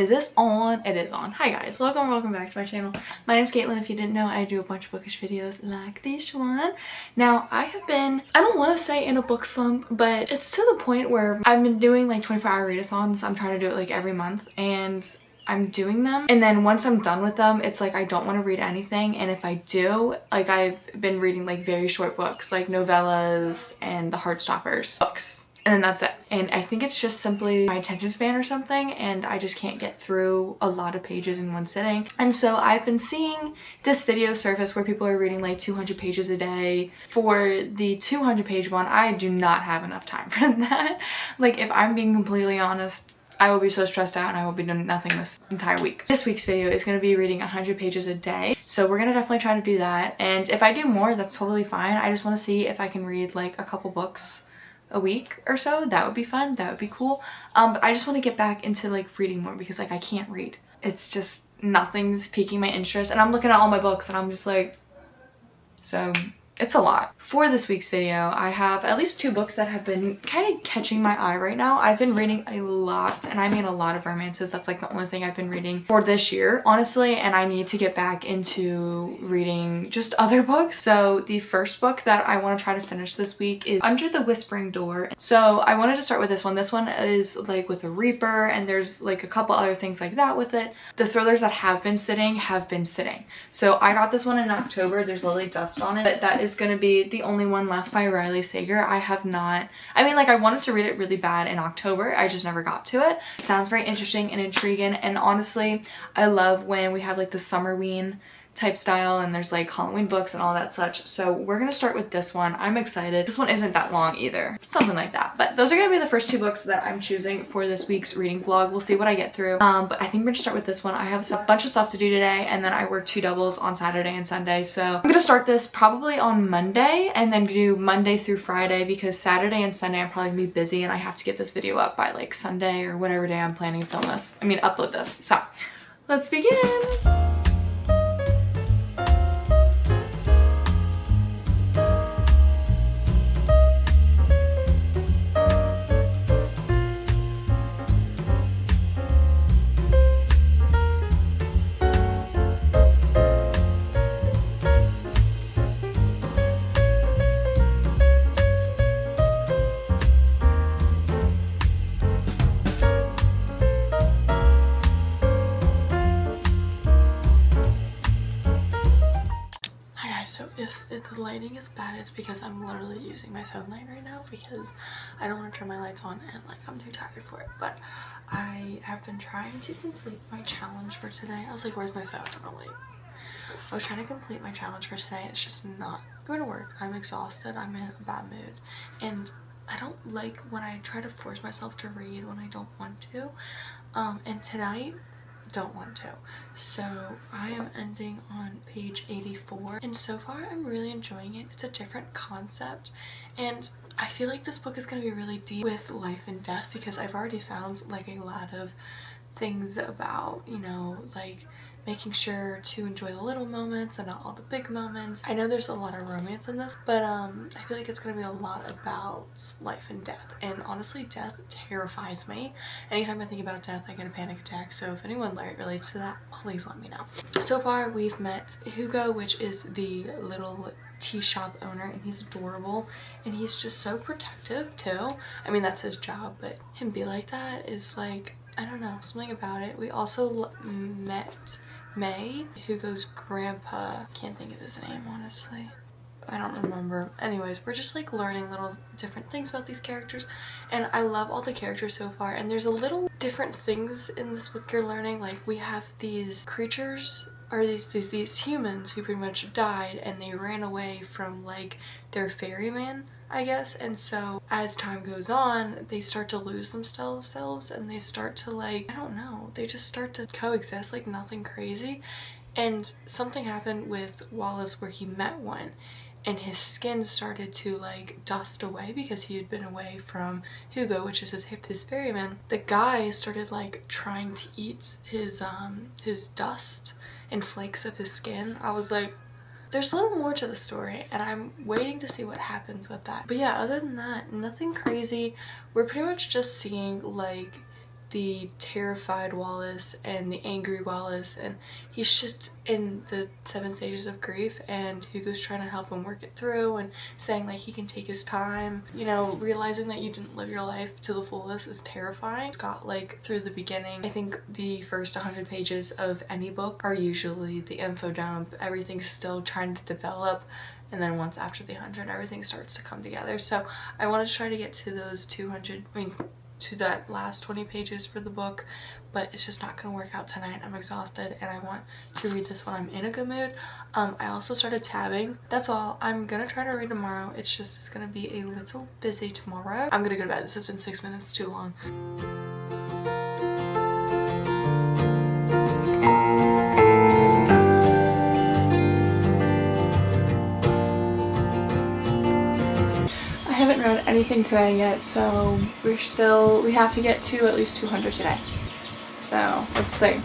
Is this on? It is on. Hi guys, welcome back to my channel. My name's Caitlin. If you didn't know, I do a bunch of bookish videos like this one. Now, I have been, I don't want to say in a book slump, but it's to the point where I've been doing like 24-hour readathons. I'm trying to do it like every month, and I'm doing them, and then once I'm done with them, it's like I don't want to read anything. And if I do, like, I've been reading like very short books, like novellas and the Heartstoppers books, and then that's it. And I think it's just simply my attention span or something, and I just can't get through a lot of pages in one sitting. And so I've been seeing this video surface where people are reading like 200 pages a day. For the 200 page one, I do not have enough time for that. Like, if I'm being completely honest, I will be so stressed out and I will be doing nothing this entire week. This week's video is going to be reading 100 pages a day. So we're going to definitely try to do that. And if I do more, that's totally fine. I just want to see if I can read like a couple books a week or so. That would be fun. That would be cool. But I just want to get back into like reading more because like I can't read. It's just nothing's piquing my interest. And I'm looking at all my books and I'm just like, so it's a lot. For this week's video, I have at least 2 books that have been kind of catching my eye right now. I've been reading a lot, and I mean a lot of romances. That's like the only thing I've been reading for this year, honestly, and I need to get back into reading just other books. So the first book that I want to try to finish this week is Under the Whispering Door. So I wanted to start with this one. This one is like with a Reaper, and there's like a couple other things like that with it. The thrillers that have been sitting. So I got this one in October. There's Lily Dust on it, but that is going to be the only one left by Riley Sager. I have not, I mean, like, I wanted to read it really bad in October. I just never got to it. It sounds very interesting and intriguing, and honestly, I love when we have like the Summerween type style and there's like Halloween books and all that such. So we're gonna start with this one. I'm excited. This one isn't that long either. Something like that. But those are gonna be the first 2 books that I'm choosing for this week's reading vlog. We'll see what I get through. But I think we're gonna start with this one. I have a bunch of stuff to do today, and then I work 2 doubles on Saturday and Sunday. So I'm gonna start this probably on Monday and then do Monday through Friday, because Saturday and Sunday I'm probably gonna be busy and I have to get this video up by like Sunday or whatever day I'm planning to film this. I mean, upload this. So let's begin. If the lighting is bad, it's because I'm literally using my phone light right now because I don't want to turn my lights on and like I'm too tired for it. But I have been trying to complete my challenge for today. I was like, where's my phone? I'm like, I was trying to complete my challenge for today. It's just not going to work. I'm exhausted. I'm in a bad mood. And I don't like when I try to force myself to read when I don't want to. And tonight, don't want to. So I am ending on page 84, and so far I'm really enjoying it. It's a different concept, and I feel like this book is going to be really deep with life and death, because I've already found like a lot of things about, you know, like making sure to enjoy the little moments and not all the big moments. I know there's a lot of romance in this, but I feel like it's going to be a lot about life and death. And honestly, death terrifies me. Anytime I think about death, I get a panic attack. So if anyone relates to that, please let me know. So far, we've met Hugo, which is the little tea shop owner, and he's adorable, and he's just so protective too. I mean, that's his job, but him be like that is like, I don't know, something about it. We also met May, Hugo's grandpa. Can't think of his name, honestly. I don't remember. Anyways, we're just like learning little different things about these characters, and I love all the characters so far. And there's a little different things in this book you're learning. Like, we have these creatures, or these humans who pretty much died, and they ran away from like their ferryman, I guess. And so as time goes on, they start to lose themselves, and they start to like, I don't know, they just start to coexist like nothing crazy. And something happened with Wallace where he met one, and his skin started to like dust away because he had been away from Hugo, which is his ferryman. The guy started like trying to eat his dust and flakes of his skin. I was like, there's a little more to the story, and I'm waiting to see what happens with that. But yeah, other than that, nothing crazy. We're pretty much just seeing like the terrified Wallace and the angry Wallace, and he's just in the 7 stages of grief, and Hugo's trying to help him work it through and saying like he can take his time. You know, realizing that you didn't live your life to the fullest is terrifying. Got like through the beginning. I think the first 100 pages of any book are usually the info dump. Everything's still trying to develop, and then once after the 100 everything starts to come together. So I want to try to get to those 200, to that last 20 pages for the book, but it's just not gonna work out tonight. I'm exhausted and I want to read this when I'm in a good mood. I also started tabbing. That's all. I'm gonna try to read tomorrow. It's gonna be a little busy tomorrow. I'm gonna go to bed. This has been 6 minutes too long. I haven't read anything today yet, so we have to get to at least 200 today. So let's see.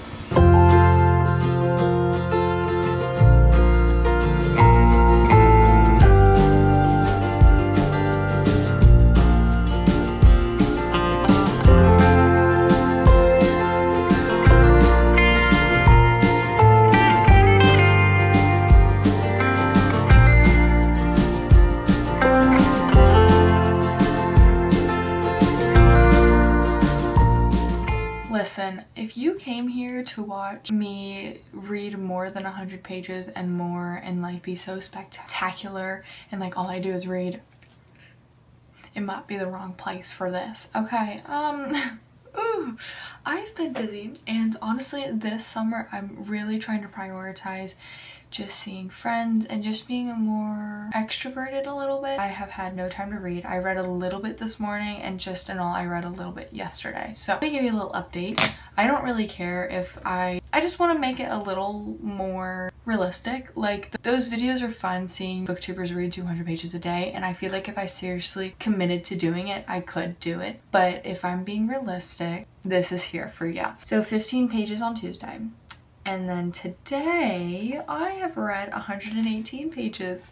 Listen, if you came here to watch me read more than 100 pages and more and like be so spectacular and like all I do is read, it might be the wrong place for this. Okay, ooh, I've been busy, and honestly this summer I'm really trying to prioritize just seeing friends and just being more extroverted a little bit. I have had no time to read. I read a little bit this morning, and just in all I read a little bit yesterday. So let me give you a little update. I don't really care if I just want to make it a little more realistic. Like those videos are fun, seeing booktubers read 200 pages a day, and I feel like if I seriously committed to doing it, I could do it. But if I'm being realistic, this is here for you. So 15 pages on Tuesday. And then today, I have read 118 pages.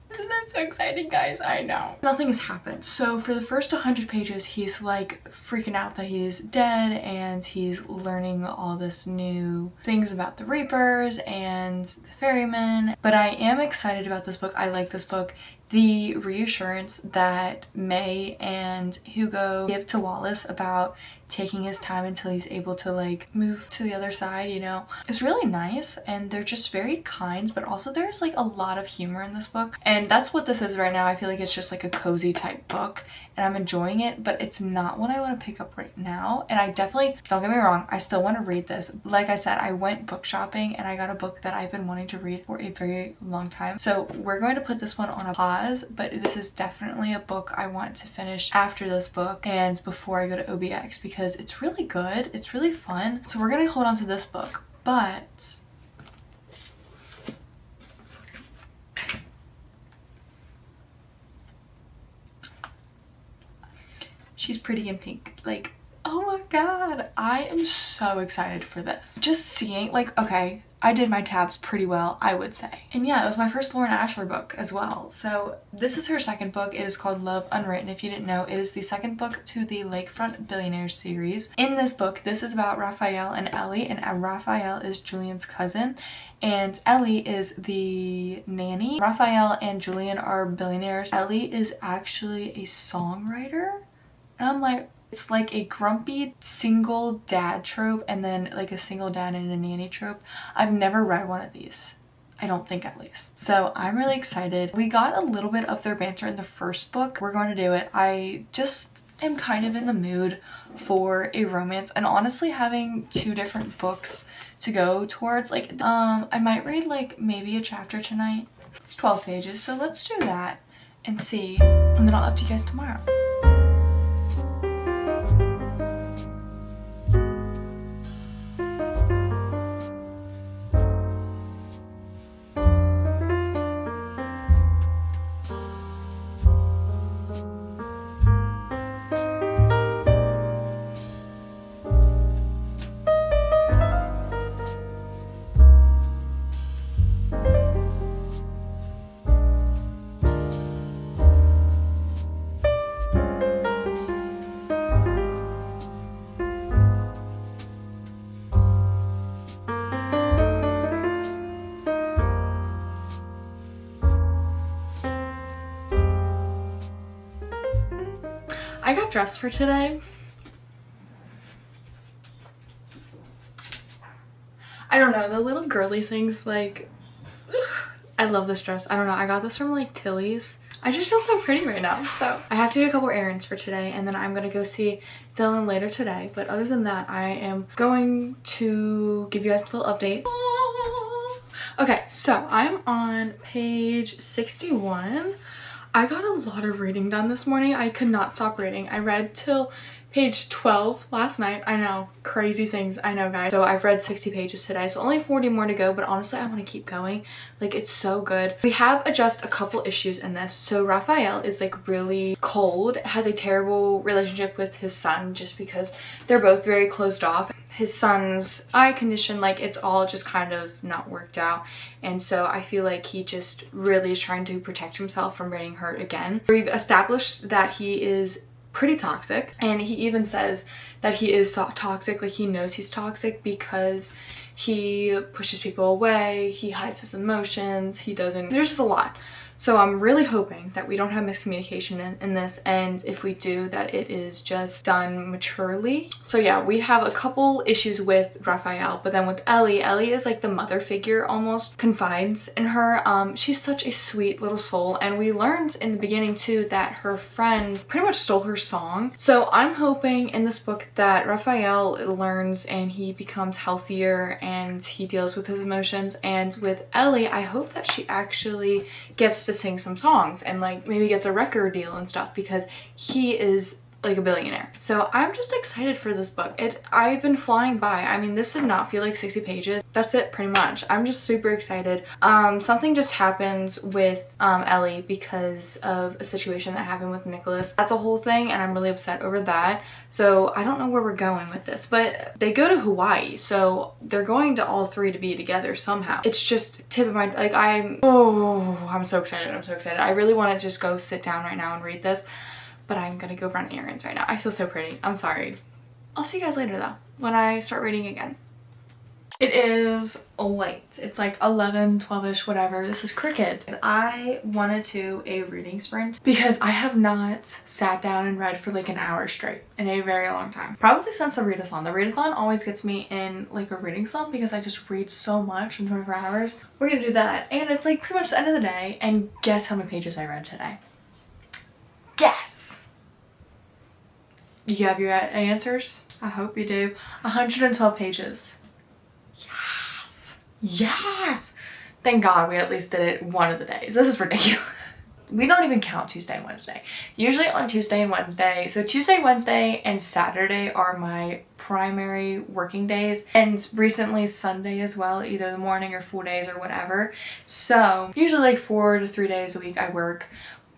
Isn't that so exciting, guys? I know. Nothing has happened. So for the first 100 pages, he's like freaking out that he's dead, and he's learning all this new things about the Reapers and the Ferryman. But I am excited about this book. I like this book. The reassurance that May and Hugo give to Wallace about taking his time until he's able to like move to the other side, you know, it's really nice, and they're just very kind, but also there's like a lot of humor in this book, and that's what this is right now. I feel like it's just like a cozy type book, and I'm enjoying it, but it's not what I want to pick up right now. And I definitely, don't get me wrong, I still want to read this. Like I said, I went book shopping and I got a book that I've been wanting to read for a very long time, so we're going to put this one on a pause, but this is definitely a book I want to finish after this book and before I go to OBX, because it's really good, it's really fun. So we're gonna hold on to this book, but she's pretty in pink. Like, oh my god, I am so excited for this. Just seeing, like, okay, I did my tabs pretty well, I would say. And yeah, it was my first Lauren Asher book as well. So this is her second book. It is called Love Unwritten. If you didn't know, it is the second book to the Lakefront Billionaires series. In this book, this is about Raphael and Ellie, and Raphael is Julian's cousin, and Ellie is the nanny. Raphael and Julian are billionaires. Ellie is actually a songwriter, and I'm like, it's like a grumpy single dad trope, and then like a single dad and a nanny trope. I've never read one of these. I don't think, at least. So I'm really excited. We got a little bit of their banter in the first book. We're going to do it. I just am kind of in the mood for a romance, and honestly having 2 different books to go towards, like I might read like maybe a chapter tonight. It's 12 pages, so let's do that and see, and then I'll update you guys tomorrow. I got dressed for today. I don't know, the little girly things, like, I love this dress. I don't know, I got this from like Tilly's. I just feel so pretty right now. So I have to do a couple errands for today, and then I'm gonna go see Dylan later today. But other than that, I am going to give you guys a little update. Okay, so I'm on page 61. I got a lot of reading done this morning. I could not stop reading. I read till page 12 last night. I know, crazy things. I know, guys. So I've read 60 pages today, so only 40 more to go, but honestly, I want to keep going. Like, it's so good. We have just a couple issues in this. So Raphael is like really cold, has a terrible relationship with his son just because they're both very closed off. His son's eye condition, like, it's all just kind of not worked out, and so I feel like he just really is trying to protect himself from getting hurt again. We've established that he is pretty toxic, and he even says that he is so toxic, like he knows he's toxic because he pushes people away, he hides his emotions, there's just a lot. So I'm really hoping that we don't have miscommunication in this, and if we do, that it is just done maturely. So yeah, we have a couple issues with Raphael, but then with Ellie is like the mother figure, almost confides in her. She's such a sweet little soul, and we learned in the beginning too that her friends pretty much stole her song. So I'm hoping in this book that Raphael learns and he becomes healthier and he deals with his emotions, and with Ellie, I hope that she actually gets to sing some songs and like maybe gets a record deal and stuff, because he is like a billionaire. So I'm just excited for this book. I've been flying by. I mean, this did not feel like 60 pages. That's it pretty much. I'm just super excited. Something just happened with Ellie because of a situation that happened with Nicholas. That's a whole thing, and I'm really upset over that. So I don't know where we're going with this, but they go to Hawaii, so they're going to all three to be together somehow. It's just tip of my, like, I'm so excited. I'm so excited. I really want to just go sit down right now and read this, but I'm gonna go run errands right now. I feel so pretty. I'm sorry. I'll see you guys later though, when I start reading again. It is late. It's like 11, 12-ish, whatever. This is Cricket. I wanted to do a reading sprint because I have not sat down and read for like an hour straight in a very long time. Probably since the readathon. The readathon always gets me in like a reading slump because I just read so much in 24 hours. We're gonna do that. And it's like pretty much the end of the day, and guess how many pages I read today? Guess. You have your answers? I hope you do. 112 pages. Yes. Yes. Thank God we at least did it one of the days. This is ridiculous. We don't even count Tuesday and Wednesday. Usually on Tuesday and Wednesday, so Tuesday, Wednesday, and Saturday are my primary working days, and recently Sunday as well, either the morning or full days or whatever. So usually like 4 to 3 days a week I work,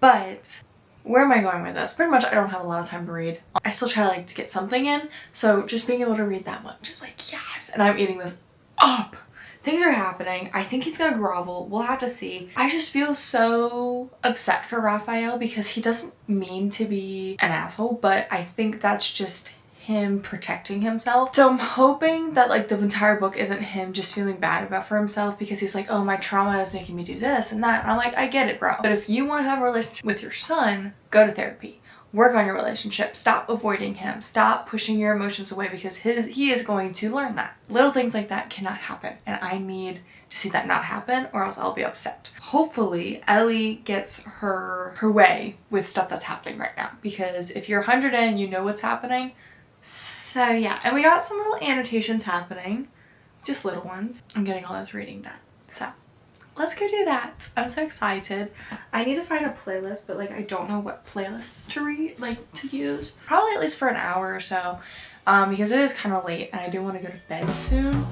but where am I going with this? Pretty much I don't have a lot of time to read. I still try like to get something in, so just being able to read that much is like, yes, and I'm eating this up. Things are happening. I think he's gonna grovel. We'll have to see. I just feel so upset for Raphael because he doesn't mean to be an asshole, but I think that's just him protecting himself. So I'm hoping that like the entire book isn't him just feeling bad about for himself because he's like, oh, my trauma is making me do this and that. And I'm like, I get it, bro. But if you want to have a relationship with your son, go to therapy. Work on your relationship. Stop avoiding him. Stop pushing your emotions away because he is going to learn that. Little things like that cannot happen. And I need to see that not happen or else I'll be upset. Hopefully Ellie gets her way with stuff that's happening right now, because if you're 100 in, you know what's happening. So yeah, and we got some little annotations happening, just little ones. I'm getting all this reading done. So let's go do that. I'm so excited. I need to find a playlist, but like I don't know what playlist to read, like to use. Probably at least for an hour or so, because it is kind of late and I do want to go to bed soon.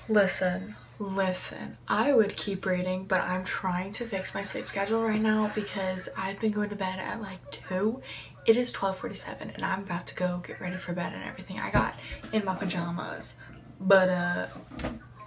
Listen, I would keep reading, but I'm trying to fix my sleep schedule right now because I've been going to bed at like 2. It is 12:47 and I'm about to go get ready for bed and everything. I got in my pajamas, but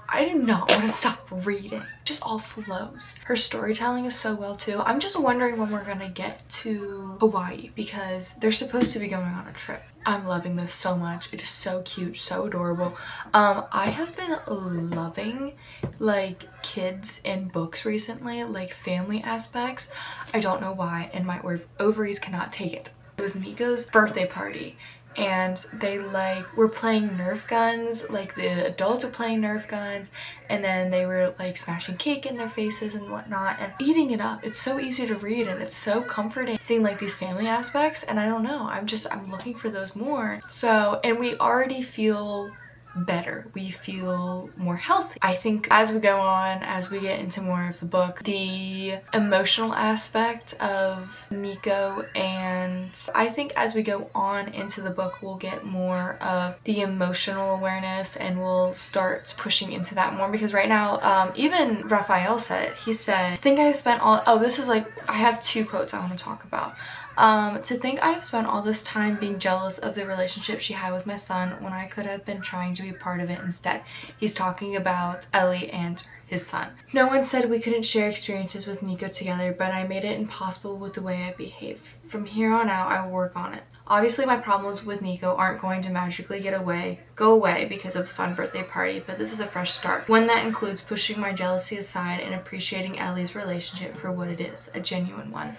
I do not want to stop reading. It just all flows. Her storytelling is so well too. I'm just wondering when we're gonna get to Hawaii because they're supposed to be going on a trip. I'm loving this so much. It is so cute, so adorable. I have been loving like kids in books recently, like family aspects. I don't know why, and my ovaries cannot take it. It was Nico's birthday party and they like were playing Nerf guns, like the adults were playing Nerf guns, and then they were like smashing cake in their faces and whatnot and eating it up. It's so easy to read and it's so comforting seeing like these family aspects, and I don't know, I'm looking for those more. So, and we already feel better. We feel more healthy. I think as we go on, as we get into more of the book, the emotional aspect of Nico, and I think as we go on into the book, we'll get more of the emotional awareness and we'll start pushing into that more because right now, even Raphael said it. He said, I think I spent all, oh, this is like, I have 2 quotes I want to talk about. To think I've spent all this time being jealous of the relationship she had with my son when I could have been trying to be part of it instead. He's talking about Ellie and his son. No one said we couldn't share experiences with Nico together, but I made it impossible with the way I behave. From here on out, I will work on it. Obviously, my problems with Nico aren't going to magically go away because of a fun birthday party, but this is a fresh start. One that includes pushing my jealousy aside and appreciating Ellie's relationship for what it is, a genuine one.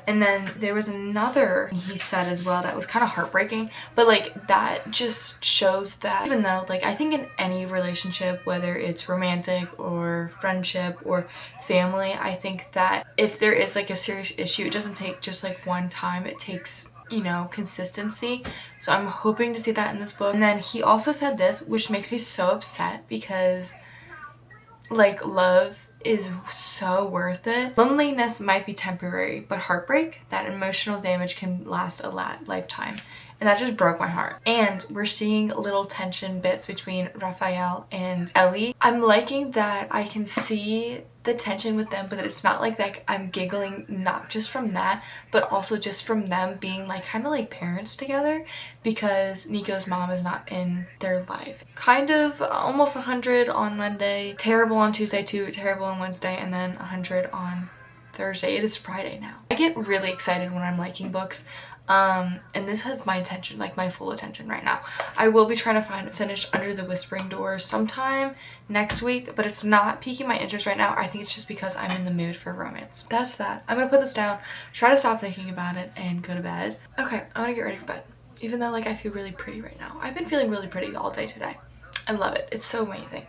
And then there was another he said as well that was kind of heartbreaking, but like that just shows that even though like I think in any relationship, whether it's romantic or friendship or family, I think that if there is like a serious issue, it doesn't take just like one time, it takes, you know, consistency. So I'm hoping to see that in this book. And then he also said this, which makes me so upset because like love is so worth it. Loneliness might be temporary, but heartbreak, that emotional damage can last a lifetime. And that just broke my heart. And we're seeing little tension bits between Raphael and Ellie. I'm liking that I can see the tension with them, but it's not like I'm giggling not just from that, but also just from them being like kind of like parents together because Nico's mom is not in their life. Kind of almost 100 on Monday, terrible on Tuesday too, terrible on Wednesday, and then 100 on Thursday. It is Friday now. I get really excited when I'm liking books. And this has my attention, like my full attention right now. I will be trying to finish Under the Whispering Doors sometime next week, but it's not piquing my interest right now. I think it's just because I'm in the mood for romance. That's that. I'm gonna put this down, try to stop thinking about it, and go to bed. Okay, I'm gonna get ready for bed. Even though like I feel really pretty right now. I've been feeling really pretty all day today. I love it. It's so amazing.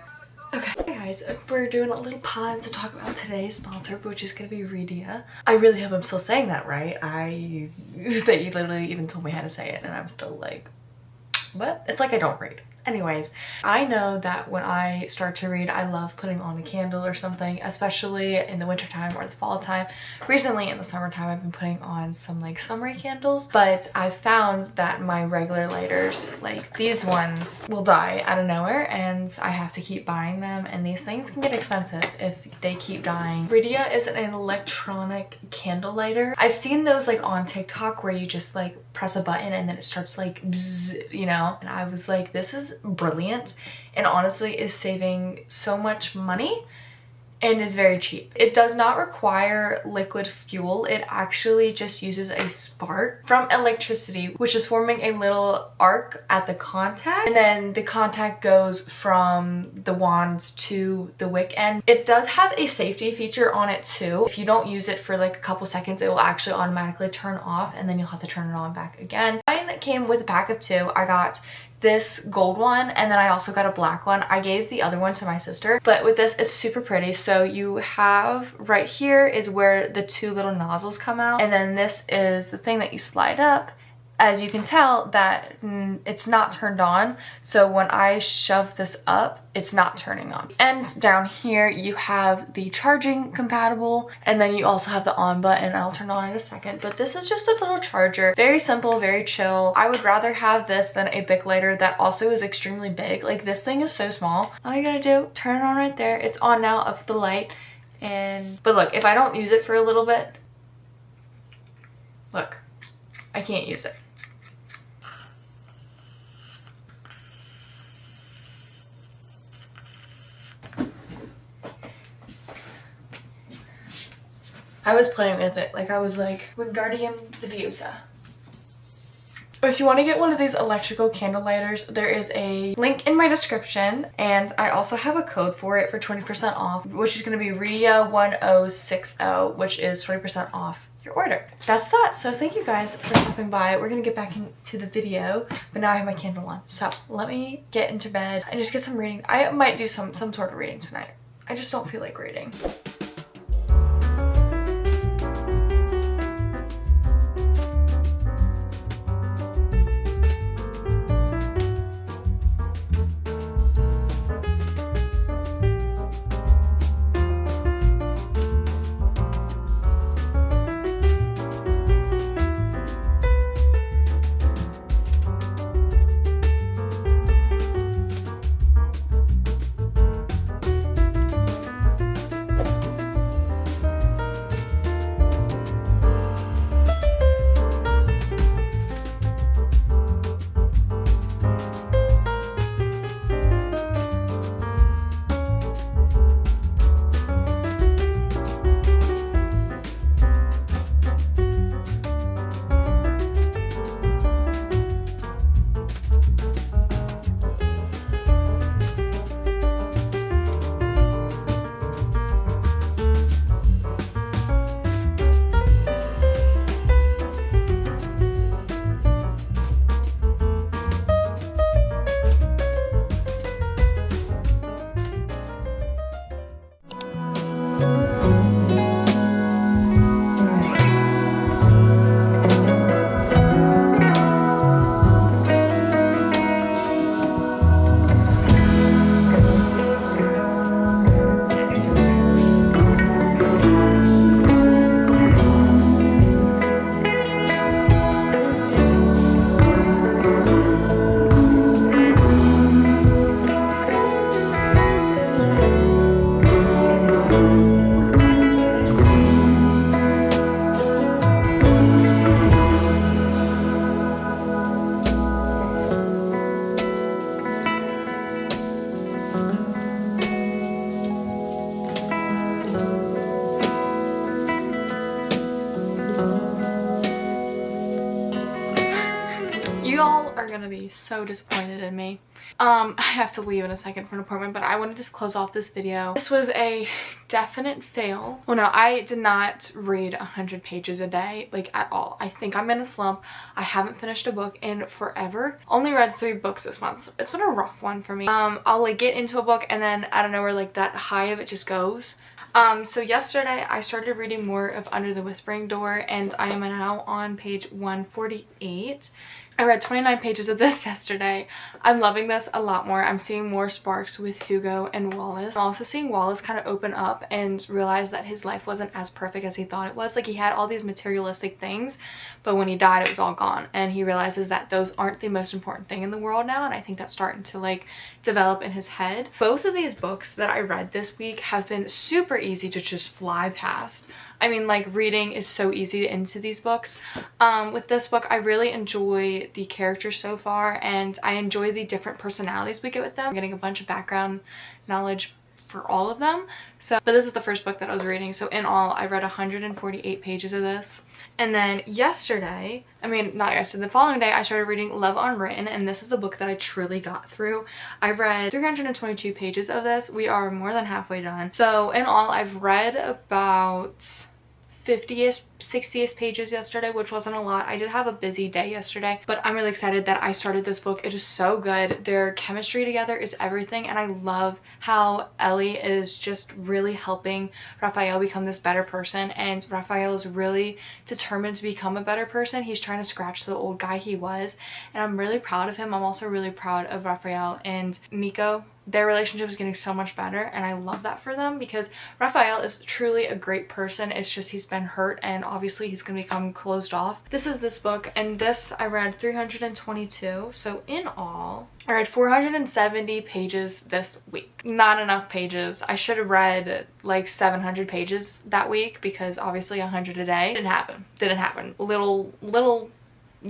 Okay, hey guys, we're doing a little pause to talk about today's sponsor, which is gonna be Redia. I really hope I'm still saying that right. They literally even told me how to say it and I'm still like, what? It's like I don't read. Anyways, I know that when I start to read, I love putting on a candle or something, especially in the wintertime or the fall time. Recently in the summertime, I've been putting on some like summery candles, but I've found that my regular lighters, like these ones, will die out of nowhere and I have to keep buying them, and these things can get expensive if they keep dying. Redia is an electronic candle lighter. I've seen those like on TikTok where you just like press a button and then it starts like bzzz, you know? And I was like, this is brilliant and honestly is saving so much money and is very cheap. It does not require liquid fuel. It actually just uses a spark from electricity, which is forming a little arc at the contact, and then the contact goes from the wands to the wick end. It does have a safety feature on it too. If you don't use it for like a couple seconds, it will actually automatically turn off and then you'll have to turn it on back again. Mine came with a pack of 2. I got this gold one and then I also got a black one. I gave the other one to my sister, but with this it's super pretty. So you have right here is where the 2 little nozzles come out, and then this is the thing that you slide up as you can tell that it's not turned on. So when I shove this up, it's not turning on. And down here you have the charging compatible, and then you also have the on button. I'll turn on in a second, but this is just a little charger. Very simple, very chill. I would rather have this than a Bic lighter that also is extremely big. Like, this thing is so small. All you gotta do, turn it on right there. It's on now of the light. But look, if I don't use it for a little bit, look, I can't use it. I was playing with it, like I was like, Wingardium Leviosa. If you want to get one of these electrical candle lighters, there is a link in my description, and I also have a code for it for 20% off, which is going to be RIA1060, which is 20% off your order. That's that. So thank you guys for stopping by. We're going to get back into the video, but now I have my candle on. So let me get into bed and just get some reading. I might do some sort of reading tonight. I just don't feel like reading. Y'all are gonna be so disappointed in me. I have to leave in a second for an appointment, but I wanted to close off this video. This was a definite fail. Well, no, I did not read 100 pages a day, like, at all. I think I'm in a slump. I haven't finished a book in forever. Only read 3 books this month, so it's been a rough one for me. I'll like get into a book and then I don't know where like that high of it just goes. So yesterday I started reading more of Under the Whispering Door, and I am now on page 148. I read 29 pages of this yesterday. I'm loving this a lot more. I'm seeing more sparks with Hugo and Wallace. I'm also seeing Wallace kind of open up and realize that his life wasn't as perfect as he thought it was. Like, he had all these materialistic things, but when he died it was all gone, and he realizes that those aren't the most important thing in the world now, and I think that's starting to like develop in his head. Both of these books that I read this week have been super easy to just fly past. I mean, like, reading is so easy into these books. With this book, I really enjoy the characters so far, and I enjoy the different personalities we get with them. I'm getting a bunch of background knowledge for all of them. So, but this is the first book that I was reading. So in all, I read 148 pages of this. And then yesterday, the following day, I started reading Love Unwritten, and this is the book that I truly got through. I've read 322 pages of this. We are more than halfway done. So in all, I've read about 50ish, 60ish pages yesterday, which wasn't a lot. I did have a busy day yesterday, but I'm really excited that I started this book. It is so good. Their chemistry together is everything, and I love how Ellie is just really helping Raphael become this better person, and Raphael is really determined to become a better person. He's trying to scratch the old guy he was, and I'm really proud of him. I'm also really proud of Raphael and Miko. Their relationship is getting so much better, and I love that for them because Raphael is truly a great person. It's just he's been hurt, and obviously he's gonna become closed off. This is this book, and this I read 322, so in all I read 470 pages this week. Not enough pages. I should have read like 700 pages that week because obviously 100 a day. Didn't happen. Little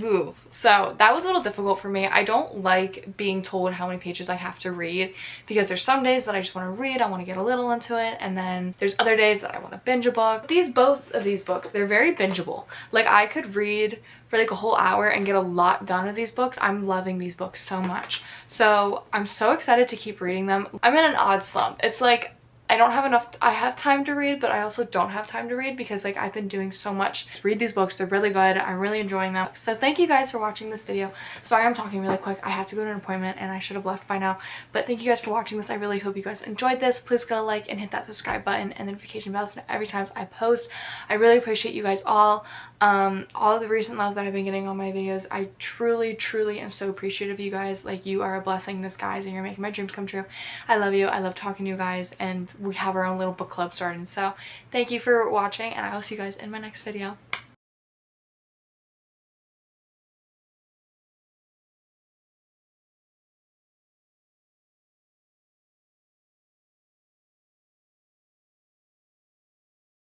Ooh. So that was a little difficult for me. I don't like being told how many pages I have to read because there's some days that I just want to read, I want to get a little into it, and then there's other days that I want to binge a book. Both of these books, they're very bingeable. Like I could read for like a whole hour and get a lot done with these books. I'm loving these books so much. So I'm so excited to keep reading them. I'm in an odd slump. It's like I don't have enough, I have time to read, but I also don't have time to read because like I've been doing so much to read these books. They're really good. I'm really enjoying them. So thank you guys for watching this video. Sorry I'm talking really quick. I have to go to an appointment and I should have left by now. But thank you guys for watching this. I really hope you guys enjoyed this. Please go to like and hit that subscribe button and the notification bell so every time I post. I really appreciate you guys all. All of the recent love that I've been getting on my videos. I truly am so appreciative of you guys. Like you are a blessing in disguise and you're making my dreams come true. I love you. I love talking to you guys, and we have our own little book club starting. So thank you for watching, and I will see you guys in my next video.